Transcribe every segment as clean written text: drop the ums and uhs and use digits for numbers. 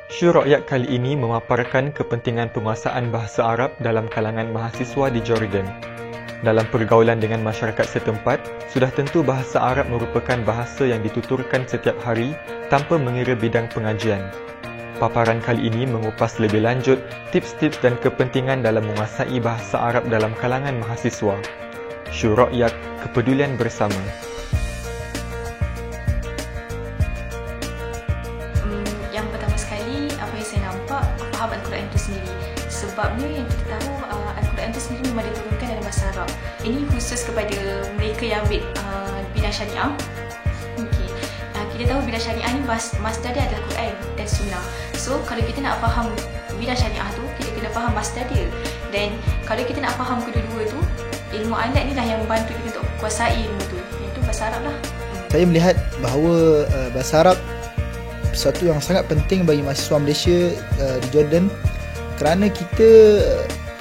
Syu Rakyat kali ini memaparkan kepentingan penguasaan bahasa Arab dalam kalangan mahasiswa di Jordan. Dalam pergaulan dengan masyarakat setempat, sudah tentu bahasa Arab merupakan bahasa yang dituturkan setiap hari tanpa mengira bidang pengajian. Paparan kali ini mengupas lebih lanjut tips-tips dan kepentingan dalam menguasai bahasa Arab dalam kalangan mahasiswa. Syu Rakyat, kepedulian bersama. Yang pertama sekali, apa yang saya nampak, faham Al-Quran itu sendiri. Sebabnya yang kita tahu, Al-Quran itu sendiri memang diturunkan dalam bahasa Arab. Ini khusus kepada mereka yang ambil bidang syariah. Okay. Kita tahu bidang syariah ni masdar dia adalah Quran dan Sunnah. So, kalau kita nak faham bidang syariah tu, kita kena faham masdar dia. Dan kalau kita nak faham kedua-dua tu, ilmu alat ni lah yang membantu kita untuk kuasai ilmu tu. Itu bahasa Arab lah. Saya melihat bahawa bahasa Arab sesuatu yang sangat penting bagi mahasiswa Malaysia di Jordan, kerana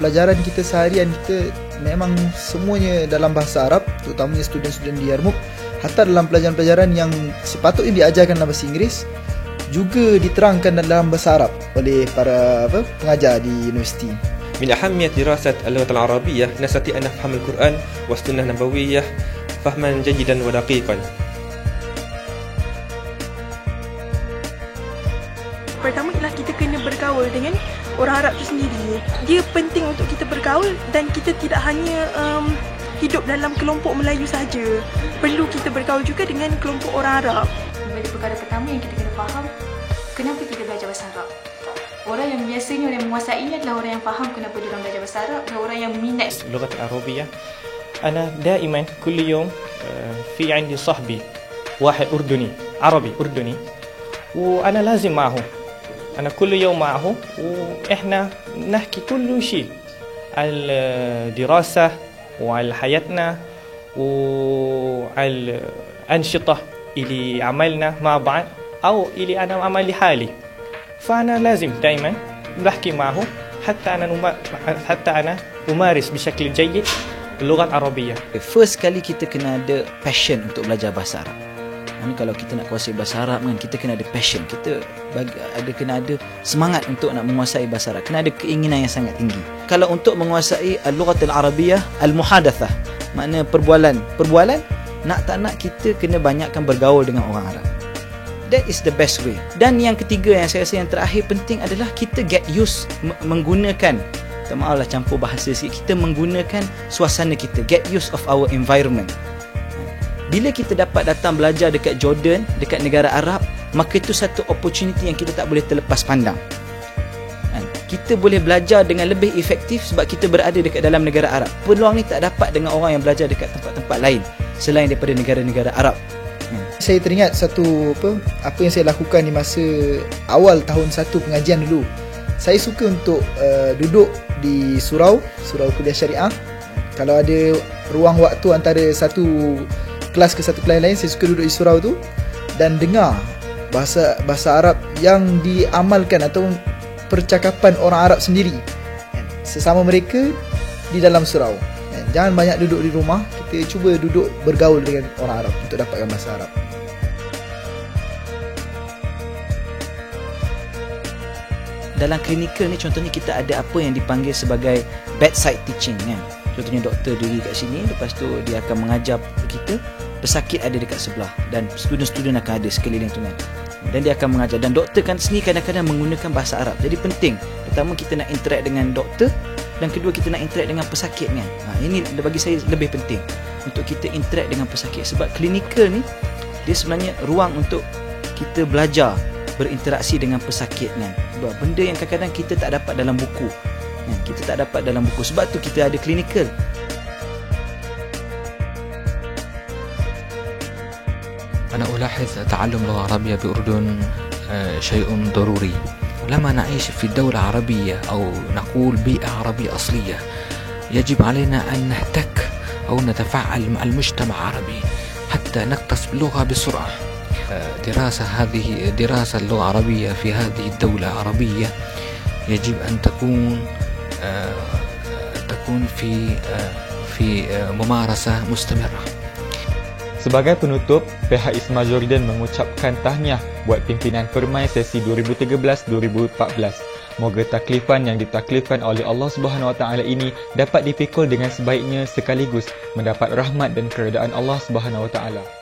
pelajaran kita seharian kita memang semuanya dalam bahasa Arab, terutamanya student-student di Yarmouk. Hatta dalam pelajaran-pelajaran yang sepatutnya diajarkan dalam bahasa Inggeris juga diterangkan dalam bahasa Arab oleh para pengajar di universiti. من أهمية دراسة اللغة العربية نستطيع أن نفهم القرآن والسنة النبوية فهما جيدا ودقيقا. Pertama ialah kita kena bergaul dengan orang Arab itu sendiri. Dia penting untuk kita bergaul dan kita tidak hanya hidup dalam kelompok Melayu saja. Perlu kita bergaul juga dengan kelompok orang Arab. Perkara pertama yang kita kena faham, kenapa kita belajar bahasa Arab. Orang yang biasanya orang yang menguasainya adalah orang yang faham kenapa dia orang belajar bahasa Arab dan orang yang minat. اللغة العربية أنا دائما كل يوم في عندي صاحبي واحد أردني عربي أردني وأنا لازم معه أنا كل يوم معه وإحنا نحكي كل شيء على الدراسة وعلى حياتنا وعلى الأنشطة اللي عملنا مع بعض أو اللي أنا عمل لحالي فأنا لازم دائما بحكي معه حتى أنا أمارس بشكل جيد اللغة العربية. First kali kita kena ada passion untuk belajar bahasa Arab. Kalau kita nak kuasai bahasa Arab kan, kita kena ada passion. Kita kena ada semangat untuk nak menguasai bahasa Arab. Kena ada keinginan yang sangat tinggi. Kalau untuk menguasai al-lughat al-arabiyyah al-muhadathah, makna perbualan, nak tak nak kita kena banyakkan bergaul dengan orang Arab. That is the best way. Dan yang ketiga yang saya rasa yang terakhir penting adalah kita get used menggunakan, maaflah campur bahasa sikit, kita menggunakan suasana kita, get used of our environment. Bila kita dapat datang belajar dekat Jordan, dekat negara Arab, maka itu satu opportunity yang kita tak boleh terlepas pandang. Kita boleh belajar dengan lebih efektif sebab kita berada dekat dalam negara Arab. Peluang ni tak dapat dengan orang yang belajar dekat tempat-tempat lain selain daripada negara-negara Arab. Saya teringat apa yang saya lakukan di masa awal tahun 1 pengajian dulu. Saya suka untuk duduk di surau kuliah syariah. Kalau ada ruang waktu antara satu kelas ke satu kelas lain, saya suka duduk di surau tu dan dengar bahasa Arab yang diamalkan atau percakapan orang Arab sendiri sesama mereka di dalam surau. Jangan banyak duduk di rumah, kita cuba duduk bergaul dengan orang Arab untuk dapatkan bahasa Arab. Dalam klinikal ni contohnya kita ada apa yang dipanggil sebagai bedside teaching kan. Contohnya doktor diri kat sini, lepas tu dia akan mengajar kita, pesakit ada dekat sebelah dan student-student akan ada sekeliling tu kan. Dan dia akan mengajar, dan doktor kan sini kadang-kadang menggunakan bahasa Arab. Jadi penting, pertama kita nak interact dengan doktor dan kedua kita nak interact dengan pesakit kan. Ini bagi saya lebih penting untuk kita interact dengan pesakit sebab klinikal ni dia sebenarnya ruang untuk kita belajar berinteraksi dengan pesakit kan. Sebab benda yang kadang-kadang kita tak dapat dalam buku kan? Kita tak dapat dalam buku, sebab tu kita ada klinikal. أنا ألاحظ تعلم اللغة العربية بأردن شيء ضروري. لما نعيش في دولة عربية أو نقول بيئة عربية أصلية يجب علينا أن نحتك أو نتفاعل مع المجتمع العربي حتى نكتسب اللغة بسرعة. دراسة اللغة العربية في هذه الدولة العربية يجب أن تكون في ممارسة مستمرة. Sebagai penutup, pihak ISMA Jordan mengucapkan tahniah buat pimpinan Permai sesi 2013-2014. Moga taklifan yang ditaklifkan oleh Allah SWT ini dapat dipikul dengan sebaiknya sekaligus mendapat rahmat dan keredaan Allah SWT.